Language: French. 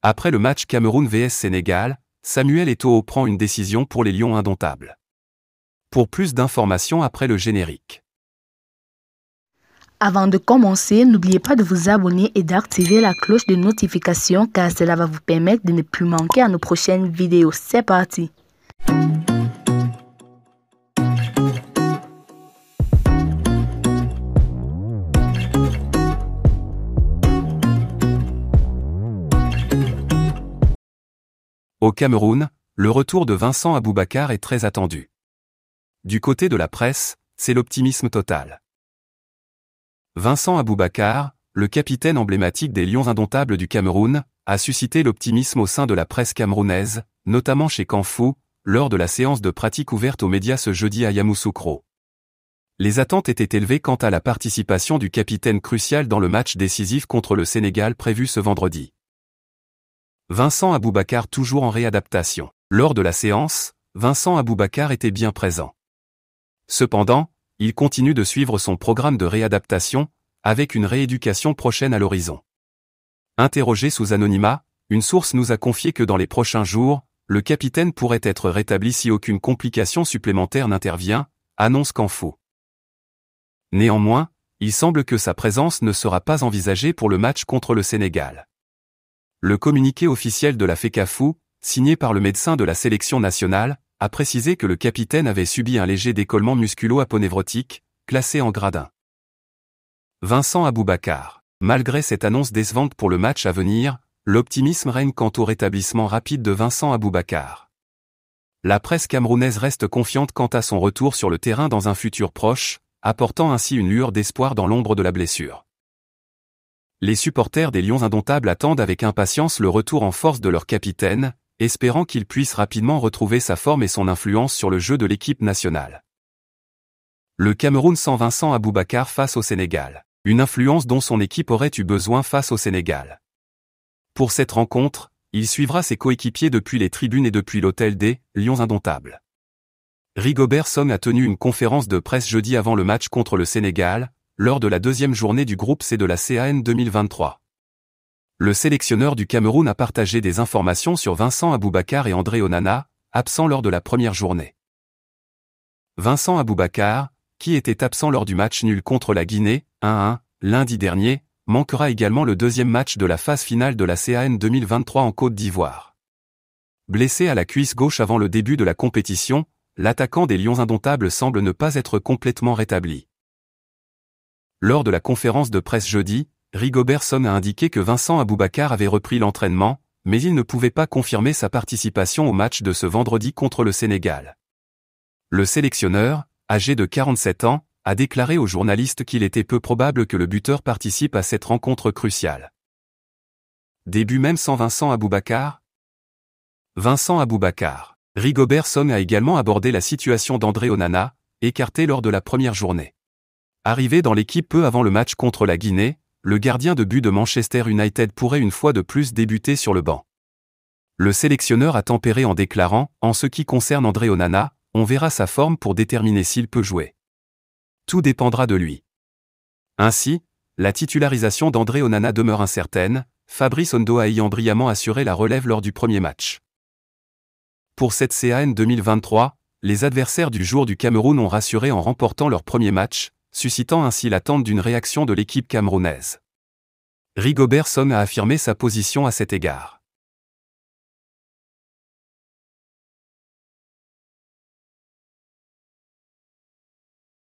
Après le match Cameroun vs Sénégal, Samuel Eto'o prend une décision pour les Lions indomptables. Pour plus d'informations après le générique. Avant de commencer, n'oubliez pas de vous abonner et d'activer la cloche de notification car cela va vous permettre de ne plus manquer à nos prochaines vidéos. C'est parti! Au Cameroun, le retour de Vincent Aboubakar est très attendu. Du côté de la presse, c'est l'optimisme total. Vincent Aboubakar, le capitaine emblématique des Lions indomptables du Cameroun, a suscité l'optimisme au sein de la presse camerounaise, notamment chez Kanfou, lors de la séance de pratique ouverte aux médias ce jeudi à Yamoussoukro. Les attentes étaient élevées quant à la participation du capitaine crucial dans le match décisif contre le Sénégal prévu ce vendredi. Vincent Aboubakar toujours en réadaptation. Lors de la séance, Vincent Aboubakar était bien présent. Cependant, il continue de suivre son programme de réadaptation, avec une rééducation prochaine à l'horizon. Interrogé sous anonymat, une source nous a confié que dans les prochains jours, le capitaine pourrait être rétabli si aucune complication supplémentaire n'intervient, annonce Kanfou. Néanmoins, il semble que sa présence ne sera pas envisagée pour le match contre le Sénégal. Le communiqué officiel de la FECAFOOT, signé par le médecin de la sélection nationale, a précisé que le capitaine avait subi un léger décollement musculo-aponevrotique, classé en grade 1. Vincent Aboubakar. Malgré cette annonce décevante pour le match à venir, l'optimisme règne quant au rétablissement rapide de Vincent Aboubakar. La presse camerounaise reste confiante quant à son retour sur le terrain dans un futur proche, apportant ainsi une lueur d'espoir dans l'ombre de la blessure. Les supporters des Lions indomptables attendent avec impatience le retour en force de leur capitaine, espérant qu'il puisse rapidement retrouver sa forme et son influence sur le jeu de l'équipe nationale. Le Cameroun sans Vincent Aboubakar face au Sénégal. Une influence dont son équipe aurait eu besoin face au Sénégal. Pour cette rencontre, il suivra ses coéquipiers depuis les tribunes et depuis l'hôtel des Lions indomptables. Rigobert Song a tenu une conférence de presse jeudi avant le match contre le Sénégal, lors de la deuxième journée du groupe C de la CAN 2023. Le sélectionneur du Cameroun a partagé des informations sur Vincent Aboubakar et André Onana, absents lors de la première journée. Vincent Aboubakar, qui était absent lors du match nul contre la Guinée, 1-1, lundi dernier, manquera également le deuxième match de la phase finale de la CAN 2023 en Côte d'Ivoire. Blessé à la cuisse gauche avant le début de la compétition, l'attaquant des Lions indomptables semble ne pas être complètement rétabli. Lors de la conférence de presse jeudi, Rigobert Song a indiqué que Vincent Aboubakar avait repris l'entraînement, mais il ne pouvait pas confirmer sa participation au match de ce vendredi contre le Sénégal. Le sélectionneur, âgé de 47 ans, a déclaré aux journalistes qu'il était peu probable que le buteur participe à cette rencontre cruciale. Début même sans Vincent Aboubakar ? Vincent Aboubakar. Rigobert Song a également abordé la situation d'André Onana, écarté lors de la première journée. Arrivé dans l'équipe peu avant le match contre la Guinée, le gardien de but de Manchester United pourrait une fois de plus débuter sur le banc. Le sélectionneur a tempéré en déclarant « En ce qui concerne André Onana, on verra sa forme pour déterminer s'il peut jouer. Tout dépendra de lui. » Ainsi, la titularisation d'André Onana demeure incertaine, Fabrice Ondoa ayant brillamment assuré la relève lors du premier match. Pour cette CAN 2023, les adversaires du jour du Cameroun ont rassuré en remportant leur premier match, suscitant ainsi l'attente d'une réaction de l'équipe camerounaise. Rigobert Song a affirmé sa position à cet égard.